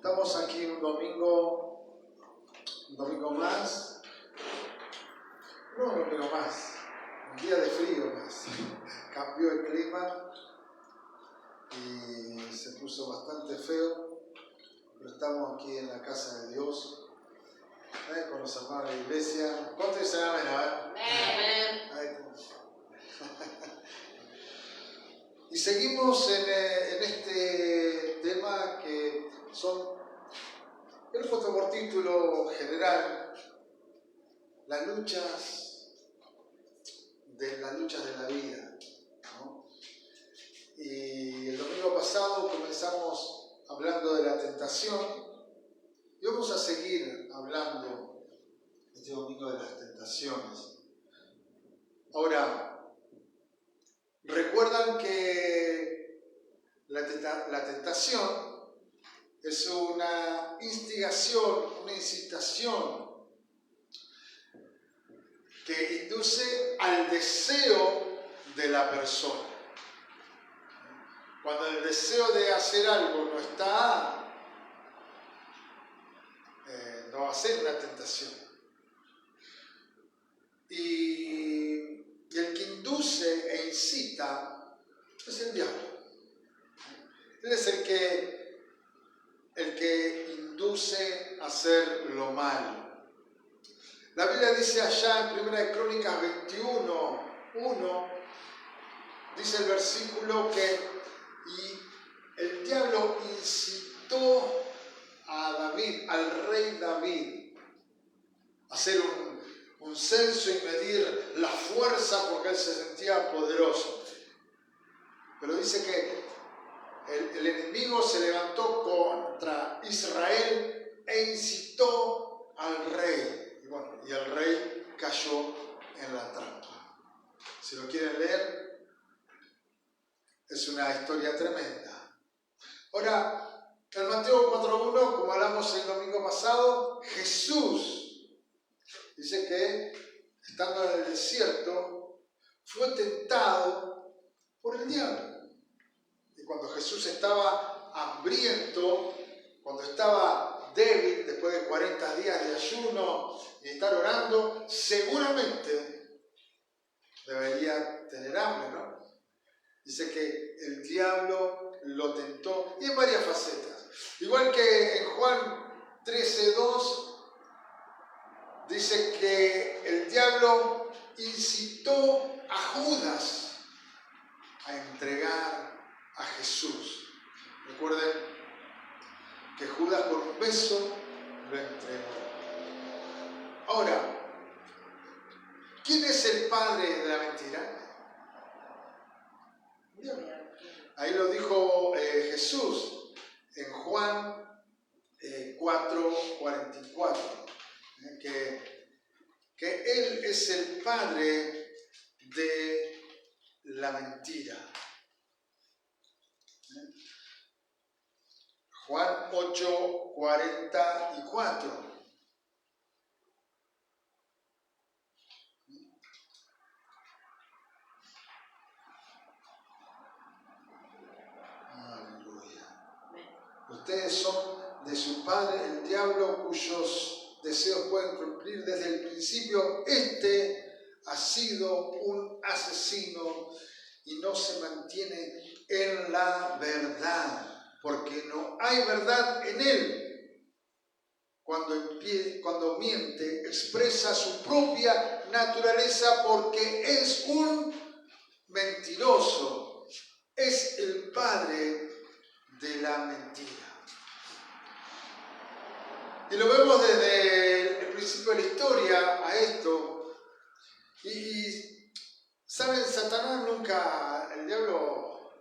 Estamos aquí un domingo más, no un domingo más, un día de frío más. Cambió el clima y se puso bastante feo, pero estamos aquí en la casa de Dios, con los hermanos de la iglesia. ¿Cuántos dicen amén? A ver. Amén. Y seguimos en este tema que yo lo he puesto por título general, las luchas de la vida, ¿no? Y el domingo pasado comenzamos hablando de la tentación y vamos a seguir hablando este domingo de las tentaciones. Ahora, recuerdan que la tentación es una instigación, una incitación que induce al deseo de la persona. Cuando el deseo de hacer algo no está, no va a ser una tentación. Y el que induce e incita es el diablo. Él es el que induce a hacer lo malo. La Biblia dice allá en 1 Crónicas 21:1, dice el versículo y el diablo incitó a David, al rey David, a hacer un censo y medir la fuerza porque él se sentía poderoso. Pero dice que el enemigo se levantó contra Israel e incitó al rey. Y el rey cayó en la trampa. Si lo quieren leer, es una historia tremenda. Ahora, en Mateo 4:1, como hablamos el domingo pasado, Jesús dice que, estando en el desierto, fue tentado por el diablo. Y cuando Jesús estaba hambriento, cuando estaba débil, después de 40 días de ayuno y estar orando, seguramente debería tener hambre, ¿no? Dice que el diablo lo tentó, y en varias facetas. Igual que en Juan 13:2, dice que el diablo incitó a Judas a entregar a Jesús. Recuerden que Judas por un beso lo entregó. Ahora, ¿quién es el padre de la mentira? Ahí lo dijo Jesús en Juan 4:44, que Él es el padre de la mentira. Juan 8:44. Ustedes son de su padre el diablo, cuyos deseos pueden cumplir desde el principio. Este ha sido un asesino y no se mantiene en la verdad, porque no hay verdad en él. Cuando miente, expresa su propia naturaleza porque es un mentiroso. Es el padre de la mentira. Y lo vemos desde el principio de la historia a esto. Y ¿saben? Satanás nunca, el diablo,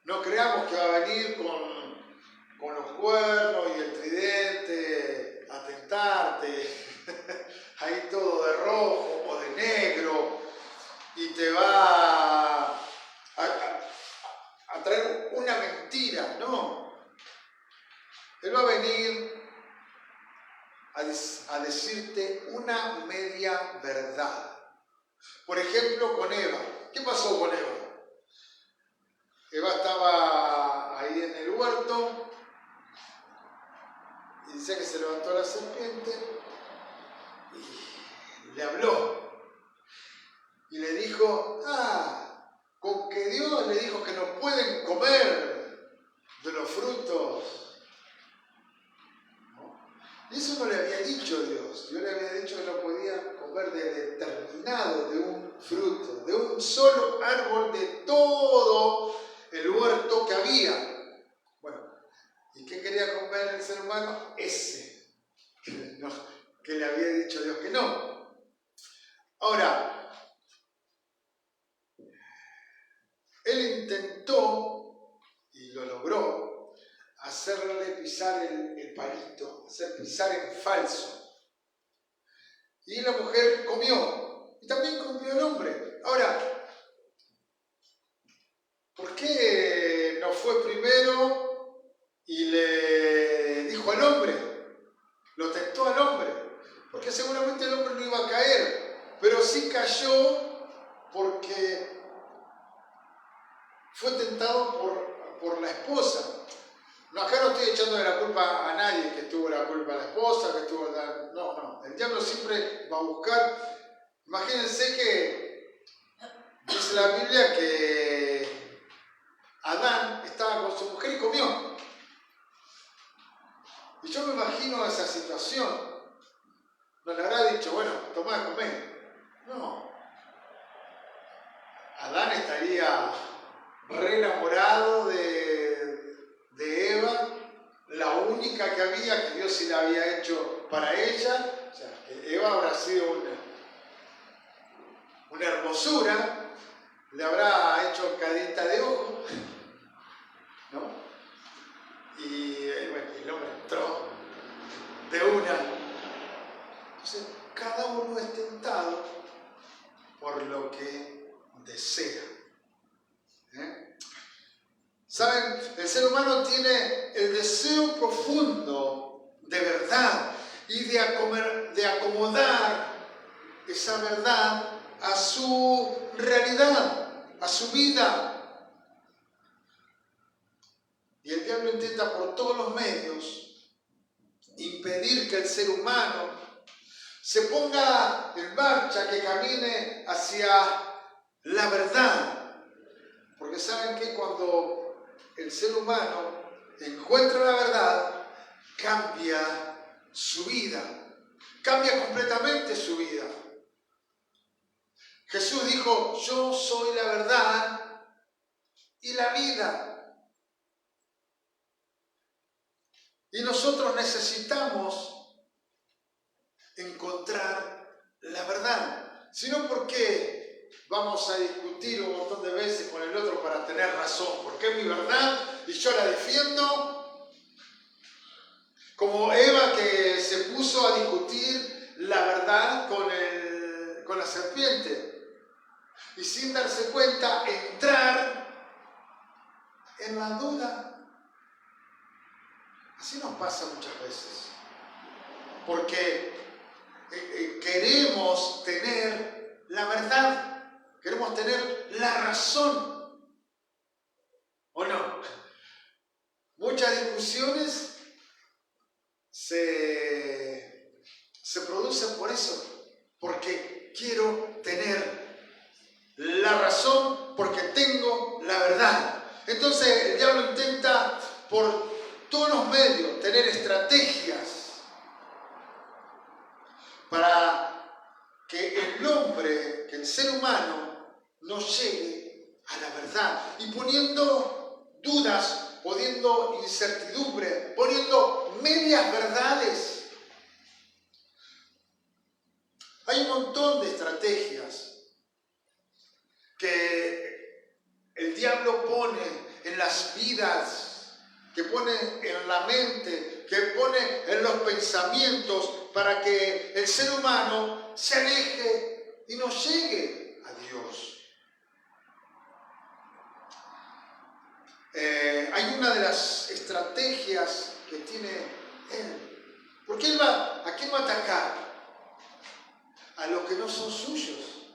no creamos que va a venir con los cuernos y el tridente a tentarte, ahí todo de rojo o de negro, y te va a traer una mentira. No. Él va a venir a decirte una media verdad. Por ejemplo, con Eva. ¿Qué pasó con Eva? Eva estaba dice que se levantó la serpiente y le habló. Y le dijo, con que Dios le dijo que no pueden comer de los frutos. ¿No? Y eso no le había dicho Dios. Dios le había dicho que no podía comer de determinado, de un fruto, de un solo árbol de todo el huerto que había. Bueno, ¿y qué quería comer el ser humano? Ese, que le había dicho Dios que no. Ahora, él intentó, y lo logró, hacerle pisar el palito, hacer pisar en falso. Y la mujer comió, y también comió el hombre. Ahora, ¿por qué no fue primero y le dijo al hombre? Lo tentó al hombre, porque seguramente el hombre no iba a caer, pero sí cayó porque fue tentado por la esposa. No, acá no estoy echando de la culpa a nadie que tuvo la culpa, a la esposa, que tuvo la... No. El diablo siempre va a buscar. Imagínense que dice la Biblia que Adán estaba con su mujer y comió. Y yo me imagino esa situación. No le habrá dicho, bueno, tomá, comé. No. Adán estaría re enamorado de Eva, la única que había, que Dios sí la había hecho para ella. O sea, que Eva habrá sido una hermosura, le habrá hecho cadita de ojo, ¿no? Y bueno, el hombre entró de una. Entonces, cada uno es tentado por lo que desea. ¿Saben? El ser humano tiene el deseo profundo de verdad y de acomodar esa verdad a su realidad, a su vida. Y el diablo intenta por todos los medios impedir que el ser humano se ponga en marcha, que camine hacia la verdad. Porque saben que cuando el ser humano encuentra la verdad, cambia su vida, cambia completamente su vida. Jesús dijo, yo soy la verdad y la vida. Y nosotros necesitamos encontrar la verdad, sino porque vamos a discutir un montón de veces con el otro para tener razón, porque es mi verdad y yo la defiendo. Como Eva, que se puso a discutir la verdad con la serpiente y sin darse cuenta entrar en la duda. Así nos pasa muchas veces, porque queremos tener la verdad. Queremos tener la razón, ¿o no? Muchas discusiones se producen por eso, porque quiero tener la razón, porque tengo la verdad. Entonces el diablo intenta por todos los medios tener estrategias para que el hombre, que el ser humano, no llegue a la verdad, y poniendo dudas, poniendo incertidumbre, poniendo medias verdades. Hay un montón de estrategias que el diablo pone en las vidas, que pone en la mente, que pone en los pensamientos para que el ser humano se aleje y no llegue a Dios. Hay una de las estrategias que tiene él. Porque él ¿a quién va a atacar? A los que no son suyos.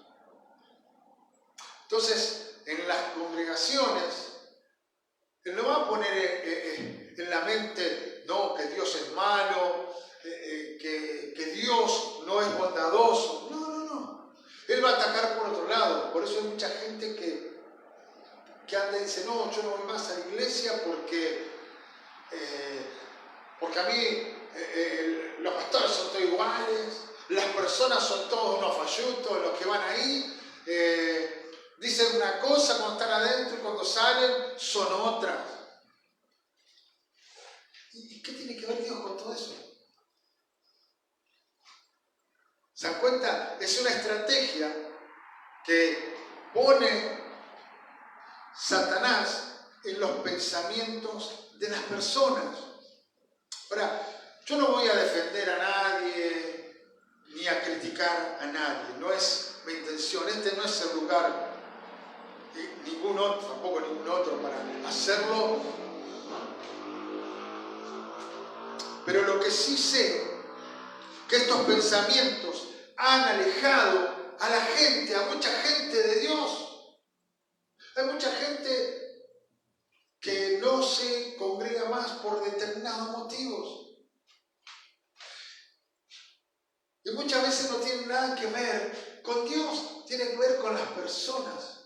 Entonces, en las congregaciones, él no va a poner en la mente no, que Dios es malo, que Dios no es bondadoso. No, no, no. Él va a atacar por otro lado. Por eso hay mucha gente que anda y dice, no, yo no voy más a la iglesia porque a mí los pastores son todos iguales, las personas son todos unos fallutos, los que van ahí. Dicen una cosa cuando están adentro y cuando salen son otras. ¿Y qué tiene que ver Dios con todo eso? ¿Se dan cuenta? Es una estrategia que pone Satanás en los pensamientos de las personas. Ahora, yo no voy a defender a nadie ni a criticar a nadie, no es mi intención. Este no es el lugar, ningún otro, tampoco ningún otro para hacerlo. Pero lo que sí sé, que estos pensamientos han alejado a la gente, a mucha gente de Dios. Hay mucha gente que no se congrega más por determinados motivos. Y muchas veces no tiene nada que ver con Dios, tiene que ver con las personas.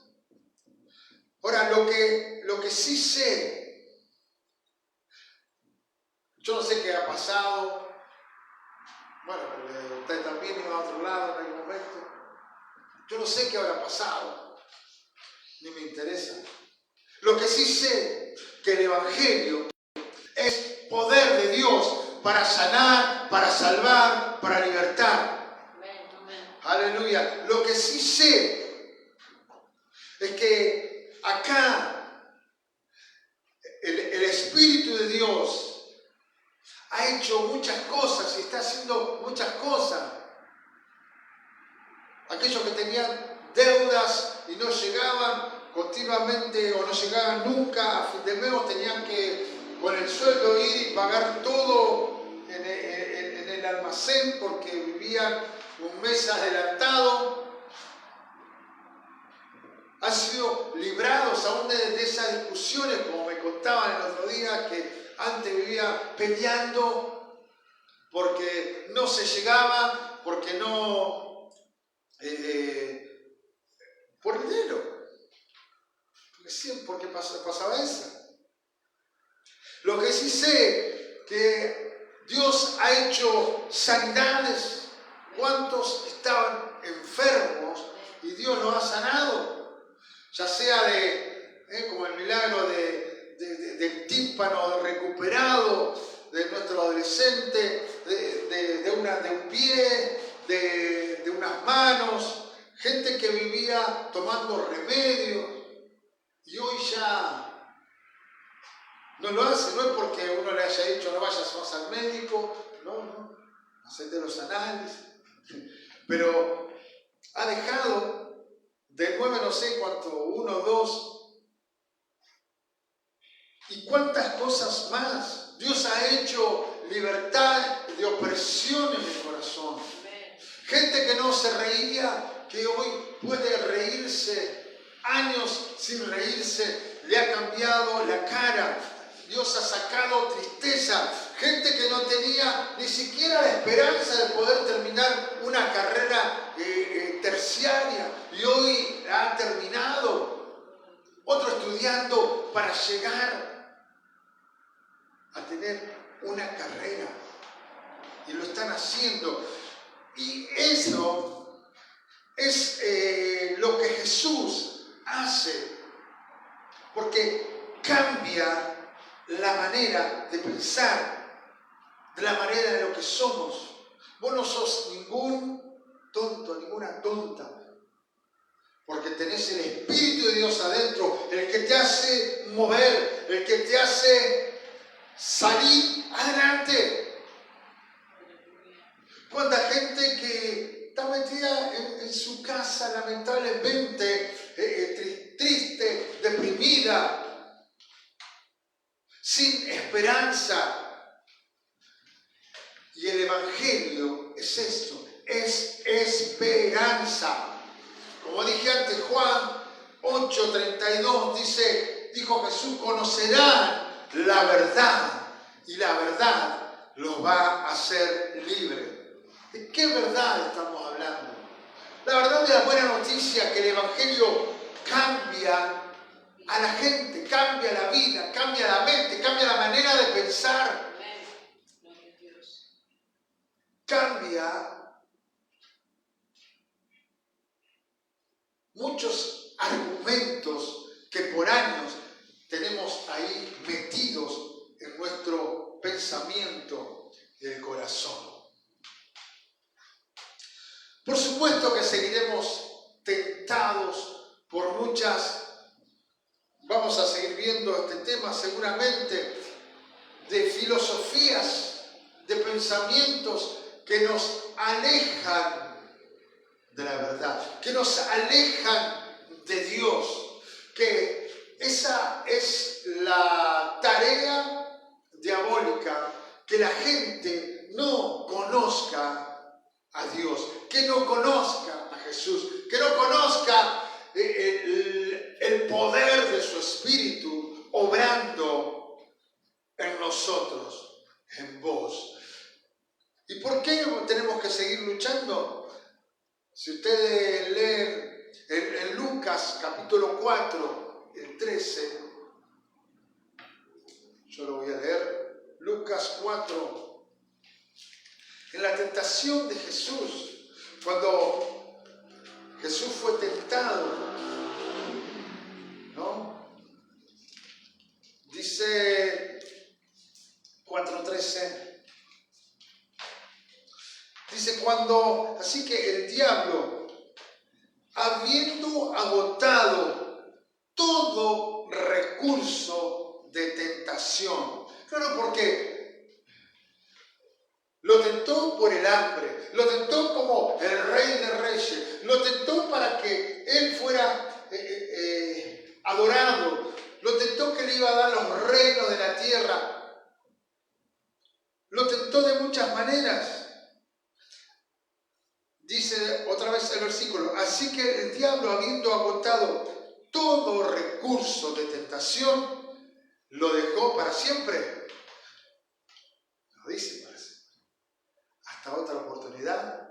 Ahora, lo que sí sé, yo no sé qué ha pasado. Bueno, pero usted también iba a otro lado en algún momento. Yo no sé qué habrá pasado, ni me interesa. Lo que sí sé, que el Evangelio es poder de Dios para sanar, para salvar, para libertar. Amén. Aleluya. Lo que sí sé es que acá el Espíritu de Dios ha hecho muchas cosas y está haciendo muchas cosas. Aquellos que tenían deudas y no llegaban continuamente o no llegaban nunca a fin de mes, tenían que con el sueldo ir y pagar todo en el almacén porque vivían un mes adelantado. Han sido librados aún de esas discusiones, como me contaban el otro día, que antes vivía peleando porque no se llegaba, porque no... por dinero. Porque pasaba eso. Lo que sí sé, que Dios ha hecho sanidades. ¿Cuántos estaban enfermos y Dios los ha sanado? Ya sea como el milagro del tímpano recuperado de nuestro adolescente, de un pie, de unas manos, gente que vivía tomando remedios y hoy ya no lo hace. No es porque uno le haya dicho no vayas más al médico, no, hacete los análisis, pero ha dejado de 9 no sé cuánto, 1, 2, y cuántas cosas más. Dios ha hecho libertad de opresión en el corazón. Gente que no se reía, que hoy puede reírse, años sin reírse, le ha cambiado la cara. Dios ha sacado tristeza. Gente que no tenía ni siquiera la esperanza de poder terminar una carrera terciaria y hoy la ha terminado. Otro estudiando para llegar a tener una carrera y lo están haciendo. Y eso es lo que Jesús hace, porque cambia la manera de pensar, de la manera de lo que somos. Vos no sos ningún tonto, ninguna tonta, porque tenés el Espíritu de Dios adentro, el que te hace mover, el que te hace salir adelante. Cuánta gente que está metida en su casa, lamentablemente, triste, deprimida, sin esperanza. Y el Evangelio es esto, es esperanza. Como dije antes, Juan 8:32 dijo Jesús, conocerán la verdad y la verdad los va a hacer libres. ¿De qué verdad estamos hablando? La verdad de la buena noticia que el Evangelio cambia a la gente, cambia la vida, cambia la mente, cambia la manera de pensar. Cambia muchos argumentos que por años tenemos ahí metidos en nuestro pensamiento del corazón. Por supuesto que seguiremos tentados por muchas, vamos a seguir viendo este tema seguramente, de filosofías, de pensamientos que nos alejan de la verdad, que nos alejan de Dios, que esa es la tarea diabólica, que la gente no conozca a Dios, que no conozca a Jesús, que no conozca el poder de su Espíritu obrando en nosotros, en vos. ¿Y por qué tenemos que seguir luchando? Si ustedes leen en Lucas capítulo 4, el 13, yo lo voy a leer, Lucas 4, en la tentación de Jesús, cuando Jesús fue tentado, ¿no? Dice 4:13, dice así que el diablo, habiendo agotado todo recurso de tentación, claro, porque lo tentó por el hambre, lo tentó como el rey de reyes, lo tentó para que él fuera adorado, lo tentó que le iba a dar los reinos de la tierra, lo tentó de muchas maneras. Dice otra vez el versículo, así que el diablo, habiendo agotado todo recurso de tentación, lo dejó para siempre. Lo dice para siempre. Hasta otra oportunidad.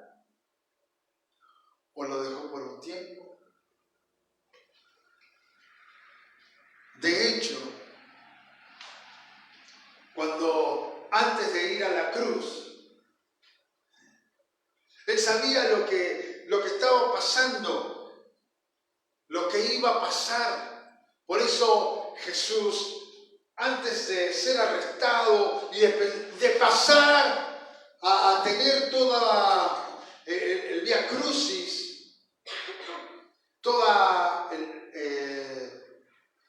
O lo dejó por un tiempo. De hecho, cuando antes de ir a la cruz, él sabía lo que estaba pasando, lo que iba a pasar. Por eso Jesús, antes de ser arrestado y de pasar a tener toda el Vía Crucis,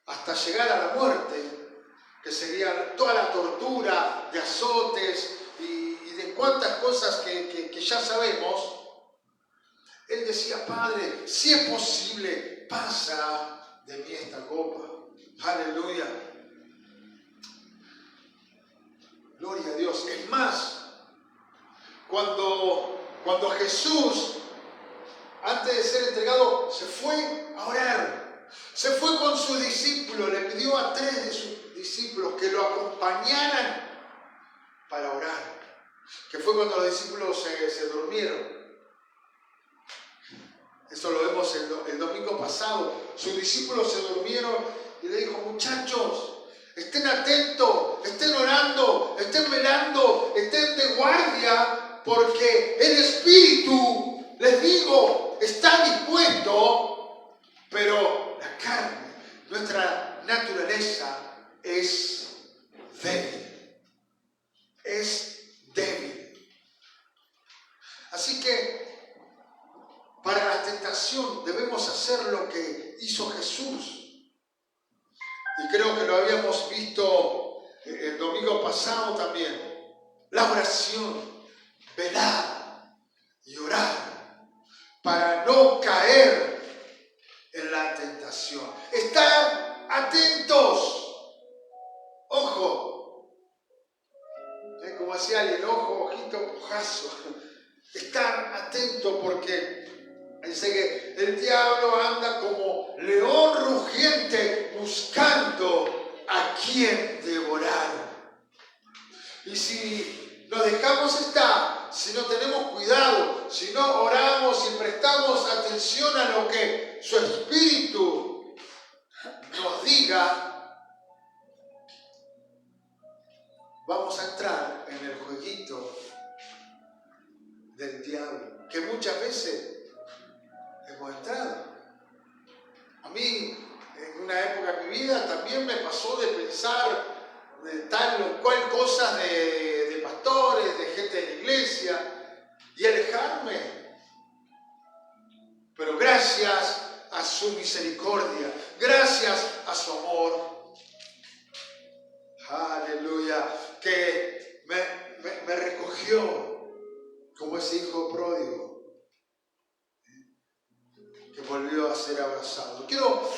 hasta llegar a la muerte, que sería toda la tortura de azotes y de cuantas cosas que ya sabemos, él decía, Padre, si es posible, pasa de mí esta copa. Aleluya. Gloria a Dios. Es más, cuando Jesús, antes de ser entregado, se fue a orar, se fue con sus discípulos, le pidió a 3 de sus discípulos que lo acompañaran para orar, que fue cuando los discípulos se durmieron. Eso lo vemos el domingo pasado. Sus discípulos se durmieron y le dijo, muchachos, estén atentos, estén orando, estén velando, estén de guardia, porque el Espíritu, les digo, está dispuesto, pero la carne, nuestra naturaleza, es débil. Es débil. Así que para la tentación debemos hacer lo que hizo Jesús. Y creo que lo habíamos visto el domingo pasado también. La oración, velar y orar para no caer en la tentación. Estar atentos. Ojo. Como decía alguien, ojo, ojito, ojazo. Estar atento porque dice que el diablo anda como león rugiente buscando a quien devorar. Y si nos dejamos estar, si no tenemos cuidado, si no oramos y prestamos atención a lo que su Espíritu nos diga, vamos a entrar en el jueguito del diablo, que muchas veces hemos entrado. A mí, en una época de mi vida, también me pasó de pensar de tal o cual cosas de pastores, de gente de la iglesia, y alejarme. Pero gracias a su misericordia, gracias a su amor, aleluya, que me recogió como ese hijo pródigo que volvió a ser abrazado. Quiero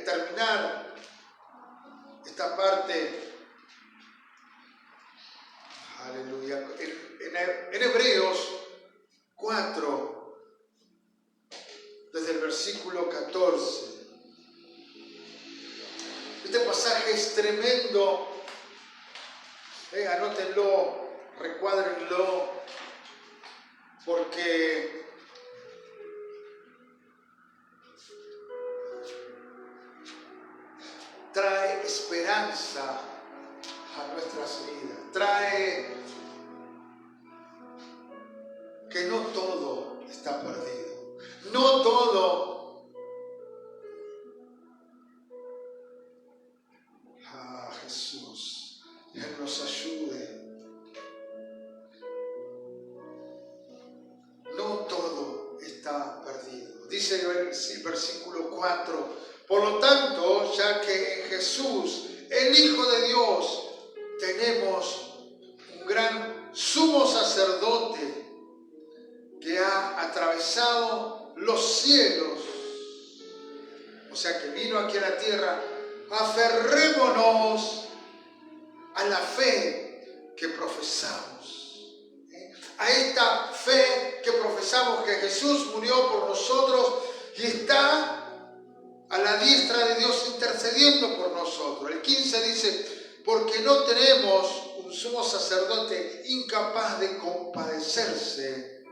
terminar esta parte, aleluya, en Hebreos 4, desde el versículo 14. Este pasaje es tremendo, anótenlo, recuádrenlo, porque trae esperanza a nuestras vidas, trae que no todo está perdido, no todo. Jesús, Él nos ayude. No todo está perdido. Dice el versículo 4, por lo tanto, ya que en Jesús, el Hijo de Dios, tenemos un gran sumo sacerdote que ha atravesado los cielos, o sea que vino aquí a la tierra, aferrémonos a la fe que profesamos. A esta fe que profesamos, que Jesús murió por nosotros y está a la diestra de Dios intercediendo por nosotros. El 15 dice, porque no tenemos un sumo sacerdote incapaz de compadecerse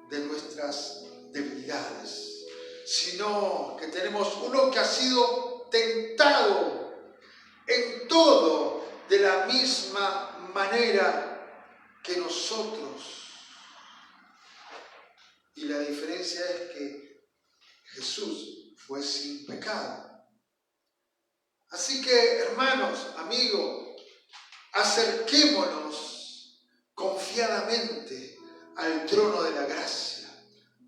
de nuestras debilidades, sino que tenemos uno que ha sido tentado en todo de la misma manera que nosotros. Y la diferencia es que Jesús fue sin pecado. Así que, hermanos, amigos, acerquémonos confiadamente al trono de la gracia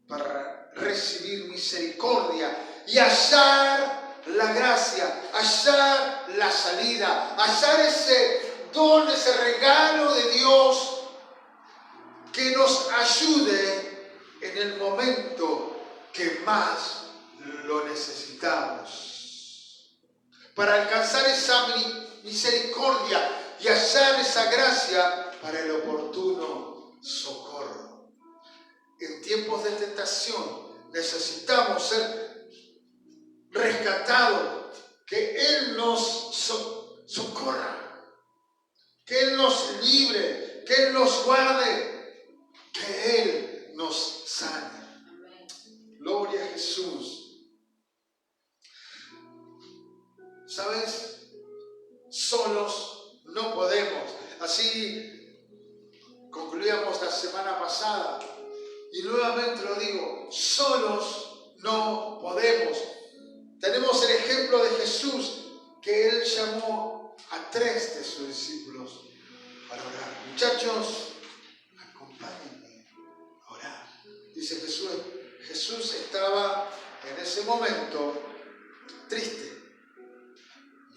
para recibir misericordia y hallar la gracia, hallar la salida, hallar ese don, ese regalo de Dios que nos ayude en el momento que más lo necesitamos, para alcanzar esa misericordia y hallar esa gracia para el oportuno socorro. En tiempos de tentación necesitamos ser rescatados, que Él nos socorra, que Él nos libre, que Él nos guarde, que Él nos sane. Gloria a Jesús. ¿Sabes? Solos no podemos. Así concluíamos la semana pasada. Y nuevamente lo digo, solos no podemos. Tenemos el ejemplo de Jesús, que Él llamó a 3 de sus discípulos para orar. Muchachos, acompáñenme a orar. Dice Jesús estaba en ese momento triste.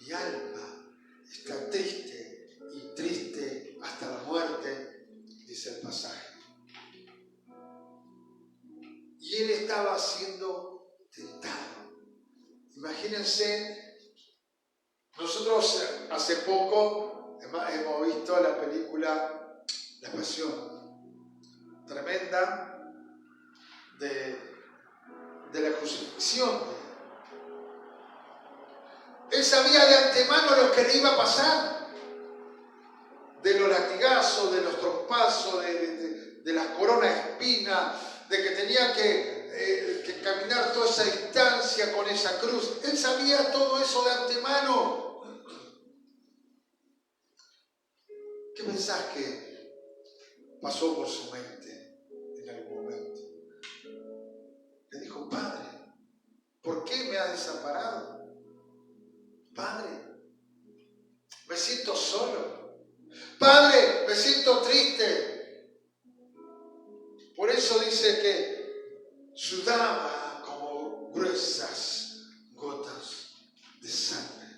Mi alma está triste y triste hasta la muerte, dice el pasaje. Y Él estaba siendo tentado. Imagínense, nosotros hace poco hemos visto la película La Pasión, tremenda, de la crucifixión. Él sabía de antemano lo que le iba a pasar, de lo latigado latigazos, de los trompazos, de las coronas de espina, de que tenía que caminar toda esa distancia con esa cruz. Él sabía todo eso de antemano. ¿Qué pensás que pasó por su mente en algún momento? Le dijo: Padre, ¿por qué me has desamparado? Padre, me siento solo. Padre, me siento triste. Por eso dice que sudaba como gruesas gotas de sangre.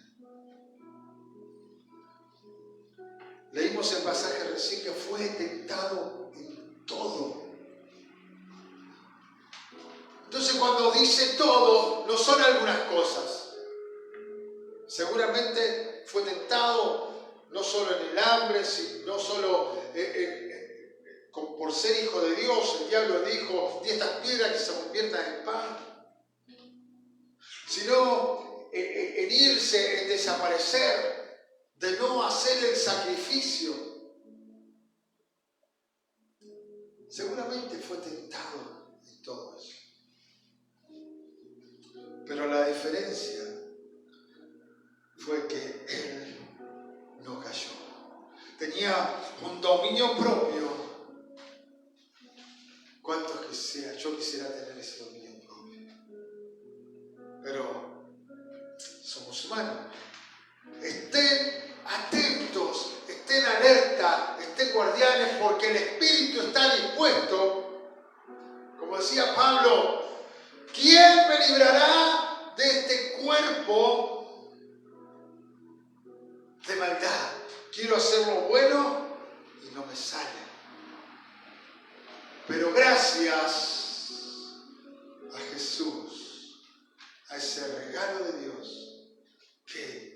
Leímos el pasaje recién que fue tentado en todo. Entonces, cuando dice todo, no son algunas cosas. Seguramente fue tentado no solo en el hambre, no solo por ser hijo de Dios. El diablo dijo: "Di estas piedras que se conviertan en pan", sino en irse, en desaparecer, de no hacer el sacrificio. Seguramente fue tentado en todo eso. Pero la diferencia fue que él no cayó. Tenía un dominio propio. ¿Cuántos quisiera? Yo quisiera tener ese dominio propio. Pero somos humanos. Estén atentos, estén alerta, estén guardianes, porque el espíritu está dispuesto. Como decía Pablo: ¿quién me librará de este cuerpo de maldad? Quiero hacer lo bueno y no me sale. Pero gracias a Jesús, a ese regalo de Dios, que